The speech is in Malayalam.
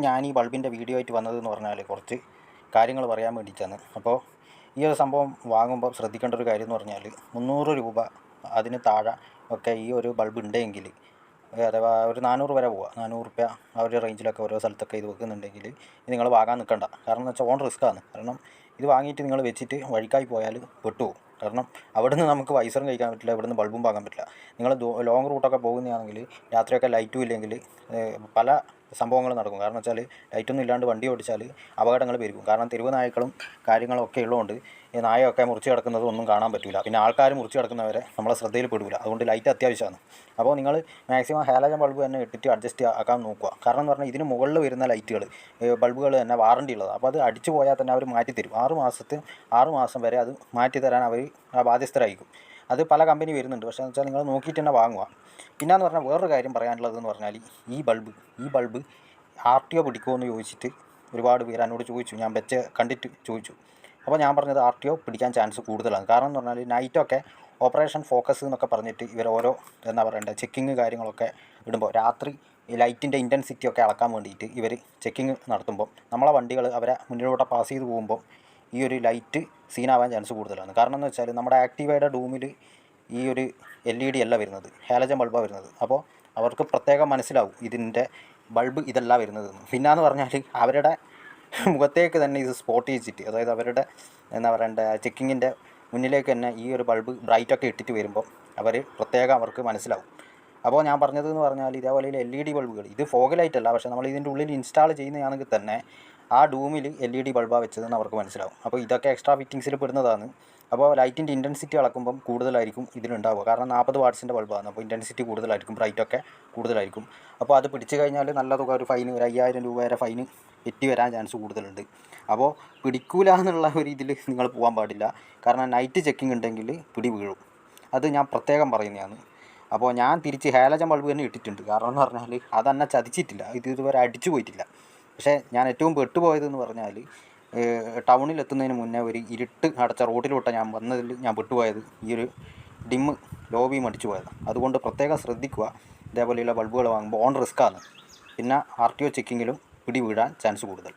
ഞാൻ ഈ ബൾബിൻ്റെ വീഡിയോ ആയിട്ട് വന്നതെന്ന് പറഞ്ഞാൽ കുറച്ച് കാര്യങ്ങൾ പറയാൻ വേണ്ടിയിട്ടാണ്. അപ്പോൾ ഈ ഒരു സംഭവം വാങ്ങുമ്പോൾ ശ്രദ്ധിക്കേണ്ട ഒരു കാര്യം എന്ന് പറഞ്ഞാൽ 300 രൂപ അതിന് താഴെ ഒക്കെ ഈ ഒരു ബൾബ് ഉണ്ടെങ്കിൽ, അഥവാ ഒരു 400 വരെ പോവുക, 400 റുപ്യ ആ ഒരു റേഞ്ചിലൊക്കെ ഓരോ സ്ഥലത്തൊക്കെ ഇത് വെക്കുന്നുണ്ടെങ്കിൽ ഇത് നിങ്ങൾ വാങ്ങാൻ നിൽക്കണ്ട. കാരണം എന്ന് വെച്ചാൽ ഓൺ റിസ്ക്കാണ്. കാരണം ഇത് വാങ്ങിയിട്ട് നിങ്ങൾ വെച്ചിട്ട് വഴിക്കായി പോയാൽ പെട്ടുപോകും. കാരണം അവിടുന്ന് നമുക്ക് വൈസറും കഴിക്കാൻ പറ്റില്ല, ഇവിടുന്ന് ബൾബും വാങ്ങാൻ പറ്റില്ല. നിങ്ങൾ ലോങ് റൂട്ടൊക്കെ പോകുന്നതാണെങ്കിൽ രാത്രിയൊക്കെ ലൈറ്റും ഇല്ലെങ്കിൽ പല സംഭവങ്ങൾ നടക്കും. കാരണം വെച്ചാൽ ലൈറ്റൊന്നും ഇല്ലാണ്ട് വണ്ടി ഓടിച്ചാൽ അപകടങ്ങൾ പെരുകും. കാരണം തെരുവ് നായ്ക്കളും കാര്യങ്ങളൊക്കെ ഉള്ളതുകൊണ്ട് ഈ നായൊക്കെ മുറിച്ച് കിടക്കുന്നത് ഒന്നും കാണാൻ പറ്റില്ല. പിന്നെ ആൾക്കാർ മുറിച്ച് കിടക്കുന്നവരെ നമ്മളെ ശ്രദ്ധയിൽ പെടില്ല. അതുകൊണ്ട് ലൈറ്റ് അത്യാവശ്യമാണ്. അപ്പോൾ നിങ്ങൾ മാക്സിമം ഹാലജൻ ബൾബ് തന്നെ ഇട്ടിട്ട് അഡ്ജസ്റ്റ് ആക്കാൻ നോക്കുക. കാരണം എന്ന് പറഞ്ഞാൽ ഇതിന് മുകളിൽ വരുന്ന ലൈറ്റുകൾ ബൾബുകൾ തന്നെ വാറണ്ടി ഉള്ളത്. അപ്പോൾ അത് അടിച്ചു പോയാൽ തന്നെ അവർ മാറ്റിത്തരും. 6 മാസം വരെ അത് മാറ്റിത്തരാൻ അവർ ബാധ്യസ്ഥരായിരിക്കും. അത് പല കമ്പനി വരുന്നുണ്ട്. പക്ഷേ എന്ന് വെച്ചാൽ നിങ്ങൾ നോക്കിയിട്ട് തന്നെ വാങ്ങുക. പിന്നെയെന്ന് പറഞ്ഞാൽ വേറൊരു കാര്യം പറയാനുള്ളതെന്ന് പറഞ്ഞാൽ ഈ ബൾബ് RTO പിടിക്കുമോ എന്ന് ചോദിച്ചിട്ട് ഒരുപാട് പേര് എന്നോട് ചോദിച്ചു. ഞാൻ വെച്ച് കണ്ടിട്ട് ചോദിച്ചു. അപ്പോൾ ഞാൻ പറഞ്ഞത് RTO പിടിക്കാൻ ചാൻസ് കൂടുതലാണ്. കാരണം എന്ന് പറഞ്ഞാൽ നൈറ്റൊക്കെ ഓപ്പറേഷൻ ഫോക്കസ് എന്നൊക്കെ പറഞ്ഞിട്ട് ഇവർ ഓരോ എന്താ പറയേണ്ടത് ചെക്കിങ് കാര്യങ്ങളൊക്കെ ഇടുമ്പോൾ രാത്രി ഈ ലൈറ്റിൻ്റെ ഇൻറ്റൻസിറ്റി ഒക്കെ അളക്കാൻ വേണ്ടിയിട്ട് ഇവർ ചെക്കിങ് നടത്തുമ്പോൾ നമ്മളെ വണ്ടികൾ അവരെ മുന്നിലൂടെ പാസ് ചെയ്ത് പോകുമ്പോൾ ഈ ഒരു ലൈറ്റ് സീനാവാൻ ചാൻസ് കൂടുതലാണ്. കാരണം എന്ന് വെച്ചാൽ നമ്മുടെ ആക്റ്റീവയുടെ ഡൂമിൽ ഈ ഒരു LED അല്ല വരുന്നത്, ഹാലജൻ ബൾബാണ് വരുന്നത്. അപ്പോൾ അവർക്ക് പ്രത്യേകം മനസ്സിലാവും ഇതിൻ്റെ ബൾബ് ഇതല്ല വരുന്നതെന്ന്. പിന്നെയെന്ന് പറഞ്ഞാൽ അവരുടെ മുഖത്തേക്ക് തന്നെ ഇത് സ്പോട്ട് ചെയ്യിച്ചിട്ട്, അതായത് അവരുടെ എന്താ പറയേണ്ട ചെക്കിങ്ങിൻ്റെ മുന്നിലേക്ക് തന്നെ ഈ ഒരു ബൾബ് ബ്രൈറ്റൊക്കെ ഇട്ടിട്ട് വരുമ്പോൾ അവർക്ക് മനസ്സിലാവും. അപ്പോൾ ഞാൻ പറഞ്ഞതെന്ന് പറഞ്ഞാൽ ഇതേപോലെ LED ബൾബുകൾ ഇത് ഫോഗ് ലൈറ്റ് അല്ല, പക്ഷേ നമ്മൾ ഇതിൻ്റെ ഉള്ളിൽ ഇൻസ്റ്റാൾ ചെയ്യുന്നതാണെങ്കിൽ തന്നെ ആ ഡൂമിൽ LED ബൾബാണ് വെച്ചതെന്ന് അവർക്ക് മനസ്സിലാവും. അപ്പോൾ ഇതൊക്കെ എക്സ്ട്രാ ഫിറ്റിങ്സിൽ പെടുന്നതാണ്. അപ്പോൾ ലൈറ്റിൻ്റെ ഇൻറ്റൻസിറ്റി അളക്കുമ്പം കൂടുതലായിരിക്കും ഇതിലുണ്ടാവുക. കാരണം 40 വാട്ട്സിൻ്റെ ബൾബാണ്. അപ്പോൾ ഇൻറ്റൻസിറ്റി കൂടുതലായിരിക്കും, ബ്രൈറ്റൊക്കെ കൂടുതലായിരിക്കും. അപ്പോൾ അത് പിടിച്ചു കഴിഞ്ഞാൽ നല്ല തുക, ഒരു ഫൈൻ, ഒരു 5000 രൂപ വരെ ഫൈന് എറ്റി വരാൻ ചാൻസ് കൂടുതലുണ്ട്. അപ്പോൾ പിടിക്കൂല എന്നുള്ള ഒരു ഇതിൽ നിങ്ങൾ പോകാൻ പാടില്ല. കാരണം നൈറ്റ് ചെക്കിംഗ് ഉണ്ടെങ്കിൽ പിടി വീഴും. അത് ഞാൻ പ്രത്യേകം പറയുന്നതാണ്. അപ്പോൾ ഞാൻ തിരിച്ച് ഹാലജൻ ബൾബ് തന്നെ ഇട്ടിട്ടുണ്ട്. കാരണം എന്ന് പറഞ്ഞാൽ അതെന്നെ ചതിച്ചിട്ടില്ല, ഇത് ഇതുവരെ അടിച്ചു പോയിട്ടില്ല. പക്ഷേ ഞാൻ ഏറ്റവും പെട്ടുപോയതെന്ന് പറഞ്ഞാൽ ടൗണിലെത്തുന്നതിന് മുന്നേ ഒരു ഇരുട്ട് അടച്ച റോഡിലോട്ട് ഞാൻ വന്നതിൽ ഞാൻ പെട്ടുപോയത് ഈ ഒരു ലോ ബീം അടിച്ചു പോയത്. അതുകൊണ്ട് പ്രത്യേകം ശ്രദ്ധിക്കുക. ഇതേപോലെയുള്ള ബൾബുകൾ വാങ്ങുമ്പോൾ ഓൺ റിസ്ക്കാണ്. പിന്നെ RTO ചെക്കിങ്ങിലും പിടി വീഴാൻ ചാൻസ് കൂടുതൽ.